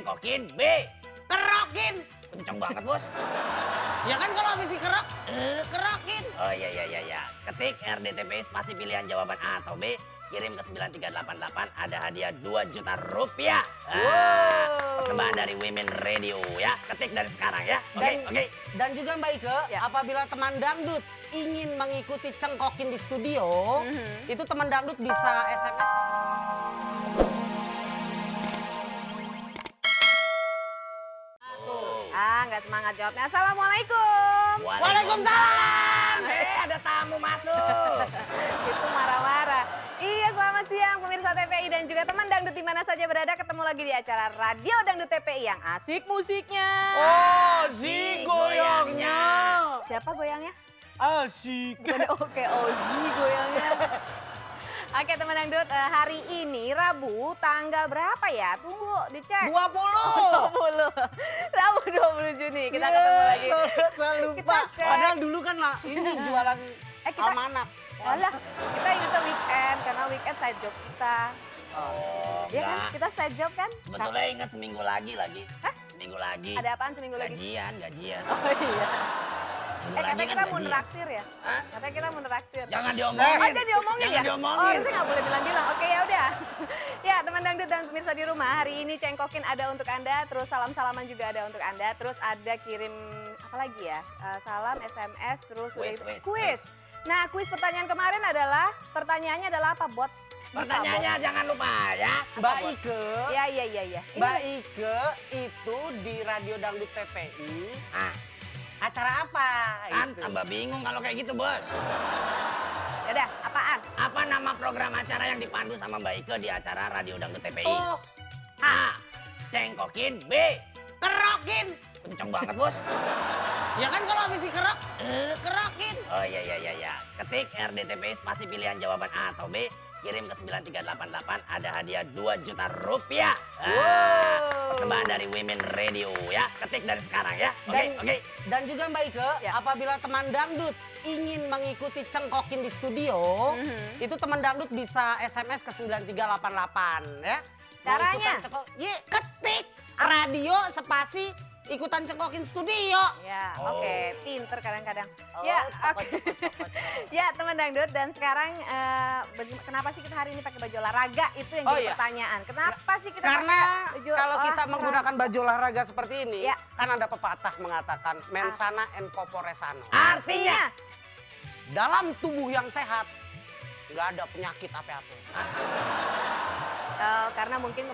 cengkokin, B. Kerokin. Kenceng banget, Bos. Ya kan kalau habis dikerok, kerokin. Oh iya. Ketik RDTP spasi pilihan jawaban A atau B. Kirim ke 9388, ada hadiah 2 juta rupiah. Persembahan dari Women Radio ya. Ketik dari sekarang ya. Oke. Dan juga Mbak Ike, Ya. apabila teman dangdut ingin mengikuti cengkokin di studio, itu teman dangdut bisa SMS. Nggak semangat jawabnya. Assalamualaikum. Waalaikumsalam. Ada tamu masuk. Itu marah-marah. Iya, selamat siang pemirsa TPI dan juga teman dangdut di mana saja berada. Ketemu lagi di acara Radio Dangdut TPI yang asik musiknya. Oh, Zi goyangnya. Siapa goyangnya? Asik. Oke, Ozi goyangnya. Oke teman dangdut, hari ini Rabu tanggal berapa ya? Tunggu dicek. 20. 20. Rabu 20 Juni. Kita ketemu lagi. Saya lupa. Kita cek. Padahal dulu kan lah ini jualan kita- almanak. Alah, kita ingat ke weekend karena weekend side job kita. Oh, Iya kan? enggak. Kita side job kan? Sebetulnya ingat seminggu lagi. Hah? Seminggu lagi. Ada apaan seminggu lagi? Gajian. Oh iya. Minggu lagi Katanya kan kita mau gajian. neraktir ya? Hah? Katanya kita mau neraktir. Jangan diomongin. Oh, jangan diomongin Jangan ya? diomongin. Oh, harusnya nggak boleh bilang-bilang. Oke, ya udah. Ya, teman dangdut dan pemirsa di rumah, hari ini cengkokin ada untuk Anda, terus salam-salaman juga ada untuk Anda, terus ada kirim apa lagi ya? Salam, SMS, terus udah Kuis, itu- kuis. Nah, kuis pertanyaan kemarin adalah, pertanyaannya adalah apa, Bot? Pertanyaannya jangan lupa ya. Mbak Ike, Iya. Ini Mbak Ike itu di Radio Dangdut TPI Ah, acara apa? kan Gitu. tambah bingung kalau kayak gitu, Bos. ya udah, apaan? Apa nama program acara yang dipandu sama Mbak Ike di acara Radio Dangdut TPI? Oh, A. Cengkokin, B. kerokin. Kenceng banget, Bos. Ya kan kalau habis dikerok, kerokin. Oh iya. Ketik RDTP spasi pilihan jawaban A atau B. Kirim ke 9388, ada hadiah 2 juta rupiah. Persembahan dari Women Radio ya. Ketik dari sekarang ya. Oke. Dan juga Mbak Ike, Ya. apabila teman dangdut ingin mengikuti cengkokin di studio, itu teman dangdut bisa SMS ke 9388 ya. Mau Caranya? ikutan ketik radio spasi ikutan cengkokin studio. Ya, Oh. oke, pinter kadang-kadang. Oh, Ya, apa oke. tuh? Ya, teman dangdut dan sekarang kenapa sih kita hari ini pakai baju olahraga? Itu yang Oh, jadi iya. pertanyaan. Kenapa sih kita Karena pakai baju kalau kita olahraga? menggunakan baju olahraga seperti ini, Ya. kan ada pepatah mengatakan mensana en corpore sano. Artinya Dalam tubuh yang sehat, nggak ada penyakit apa-apa. Karena mungkin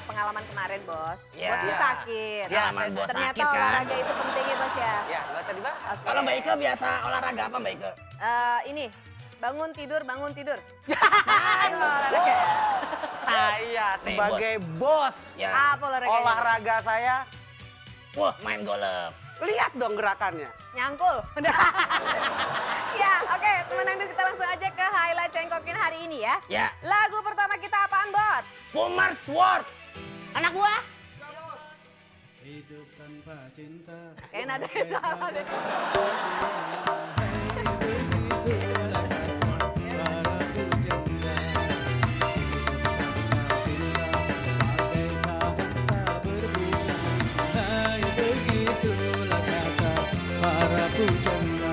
pengalaman kemarin, Bos. Ya. Bosnya sakit. Ya, Pengalaman bos Ternyata sakit kan. olahraga itu penting ya, Bos ya. Ya, nggak usah dibahas. Kalau Mbak Ike biasa olahraga apa, Mbak Ike? Ini bangun tidur. Ayo, olahraga. Saya sebagai bos Ya. Apa olahraganya? olahraga saya, Wah, main golf. lihat dong gerakannya. Nyangkul. Udah. Ya, oke, teman dangdut kita langsung aja ke highlight cengkokin hari ini ya. Ya. Lagu pertama kita apaan, Bot? Pummers World. Anak buah. Hidup tanpa cinta. Kayak nada yang salah deh. Para pujangga,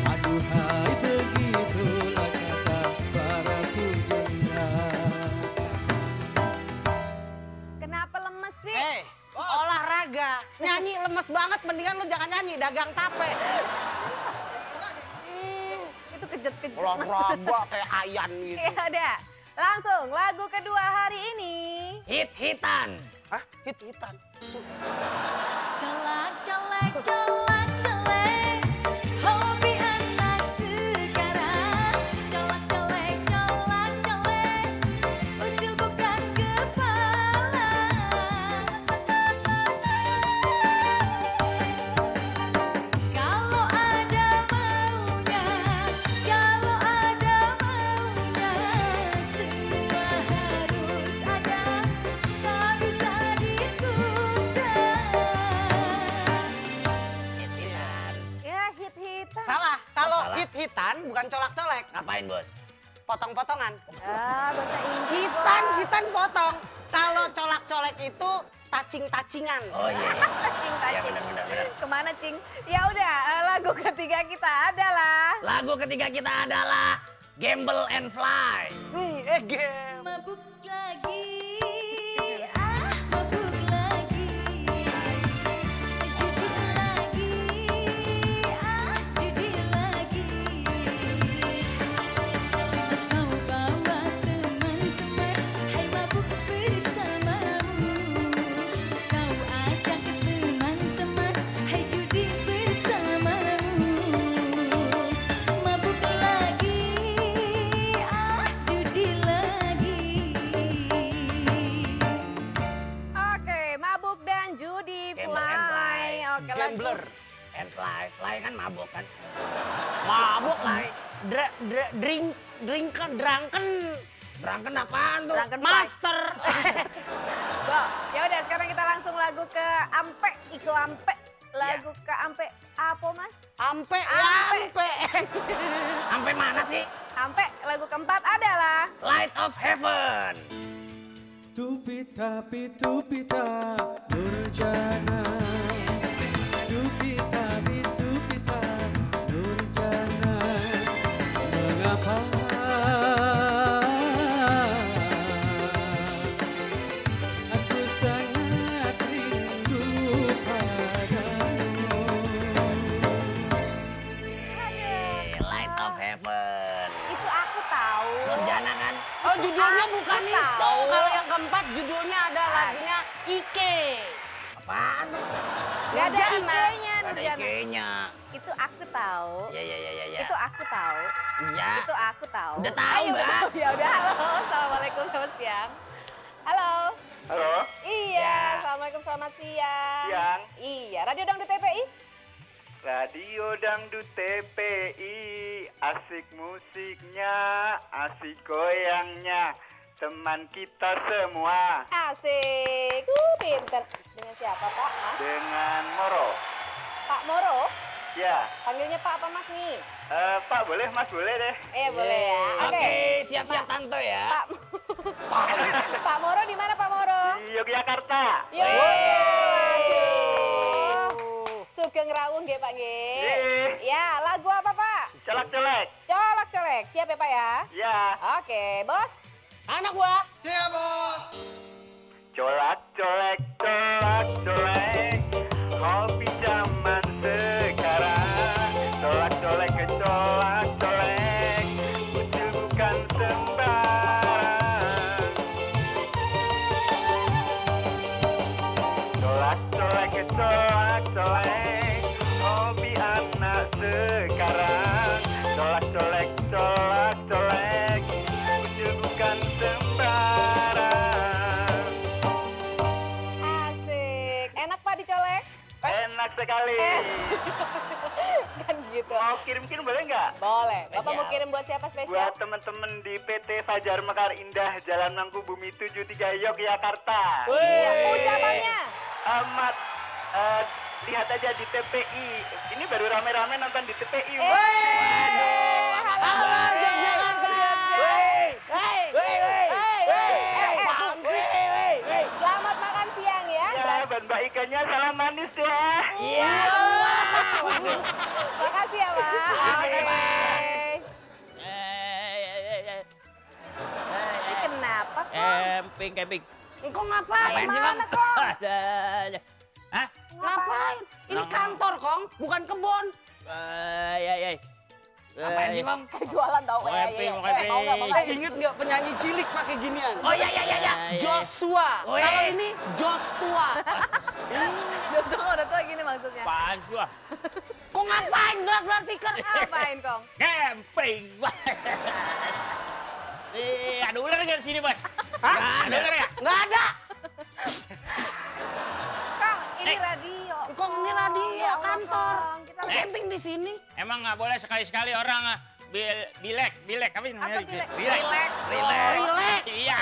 aduhai begitulah kata para pujangga. Kenapa lemes sih? Olahraga. Nyanyi lemes banget, mendingan lu jangan nyanyi, dagang tape. Itu kejut-kejut. Olahraga kayak ayan gitu. Ya udah, langsung lagu kedua hari ini. Hit-hitan. Hah? Hit-hitan. Colak, colek, colak, colek, hobi anak sekarang. Colak, colek, colak, colek, usil bukan kepala. Kalau ada maunya, kalau ada maunya, semua harus ada, tak bisa ditunda. Hit-hitan. Ya, hit-hitan. Salah. Kalau salah. hit-hitan bukan colak-colek, Ngapain, Bos? potong-potongan. Bahasa Inggris. Hitan, Bos. hitan potong. Kalau colak-colek itu touching-touchingan. Oh iya. Cing, Iya Cing. benar. Kemana Cing? Ya udah, lagu ketiga kita adalah Lagu ketiga kita adalah Gamble and Fly. Wih, game. Mabuk lagi, mabuk lagi, judi lagi, judi lagi. Kau bawa teman-teman, hai mabuk bersamamu. Kau ajak teman-teman, hai judi bersamamu. Mabuk lagi, judi lagi. Oke, mabuk dan judi Gamble and fly. Oke, lagu. Gambler. And Fly. Fly kan mabuk kan? Mabuk. Fly. Drunken. Drunken apaan tuh? Drunken fly. Master. Go. Ya udah, sekarang kita langsung lagu ke Ampe, Iko Ampe. Lagu ke Ampe apa Mas? Ampe, ya Ampe. ampe. Sampai mana sih? Ampe, lagu keempat adalah Light of Heaven. Tupita pitupita nurjana. Tupita pitupita nurjana. Mengapa aku sangat rindu padamu. Light of Heaven. itu aku tahu. Nurjana kan? Oh, judulnya Aku bukan tahu. itu. Kalau yang keempat judulnya ada lagunya Ike. Apaan tuh? Gak ada Nurjana. Ike-nya, Ada Nurjana. IG-nya. Itu aku tahu. Ya. Itu aku tahu. Iya. Itu aku tahu. Udah tahu, Ayo, Mbak. Ya udah, halo. Assalamualaikum, selamat siang. Halo. Halo, Iya, Ya. assalamualaikum, selamat siang. siang. Iya, Radio Dangdut TPI. Radio Dangdut TPI, asik musiknya, asik goyangnya, teman kita semua. Asik. Pinter. Dengan siapa, Pak? Mas? Dengan Moro. Pak Moro? Ya, Panggilnya Pak apa Mas nih? Pak boleh, Mas boleh deh. Boleh ya. Oke, siap-siap Tanto ya. Pak Pak Moro di mana Pak Moro? Di Yogyakarta. Yo. Aduh. Sugeng rawuh nggih Pak nggih. Nggih. Ya, lagu apa Pak? Colek-colek. Colak-colek. Siap ya Pak ya? Ya, Oke, Bos. Anak gua. colak-colek, colak-colek, kopi zaman sekarang. Colak-colek ke colak-colek, itu bukan sembarang. Colak-colek ke colak-colek, hobi anak sekarang. Colak-colek, colak-colek, itu bukan sembarang. Asik. Enak Pak dicolek? Enak sekali. Kan gitu. Mau kirim-kirim boleh nggak? Boleh. Bapak Spesial. mau kirim buat siapa spesial? Buat teman-teman di PT Fajar Mekar Indah, Jalan Mangkubumi 73 Yogyakarta. Iya, ucapannya. Amat lihat aja di TPI. Ini baru rame-rame nonton di TPI. Halo. Halo, Yogyakarta. Selamat makan siang ya. Ya, dan Mbak ikannya salam manis ya. Iya. Makasih ya, Pak. Oke. Ini kenapa kok? Camping. Engkau ngapain? Ngapain sih, Bang? Mana, Kong? Hah? Ngapain? Ini kantor, Kong, bukan kebun. Apaan sih, Bang? Kayak jualan tau. Mau camping, mau camping. Mau nggak, mau nggak? Ingat nggak penyanyi cilik pakai ginian? Oh iya. Joshua. Weh. Kalau ini Joshua. Jodoh udah tua gini maksudnya. Apaan sih, Bang? Kok ngapain gelar-gelar tikar? Ngapain, Kong? Camping. Ada ular nggak di sini, Bos? Hah? Ada ular ya? Nggak ada. Kong, ini radio. Kong, ini radio, Ya Allah, kantor. Kong. Kita lagi Camping di sini. Emang nggak boleh sekali-sekali orang bilek apa namanya? Apa bilek? Bilek. Relax. Relax. Iya.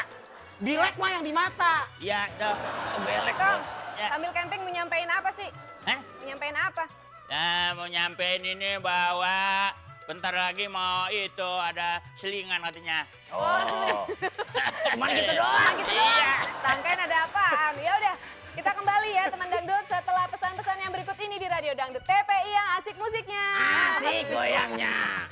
Bilek mah yang di mata. Iya, dah. Belek, Kong, Bos. Ya. sambil camping mau nyampein apa sih? Hah? Nyampein apa? Nah, mau nyampein ini bahwa bentar lagi mau itu ada selingan katanya. Oh, Cuman gitu doang. Gitu Iya. doang. Sangkain ada apaan? Ya udah, kita Asik goyangnya.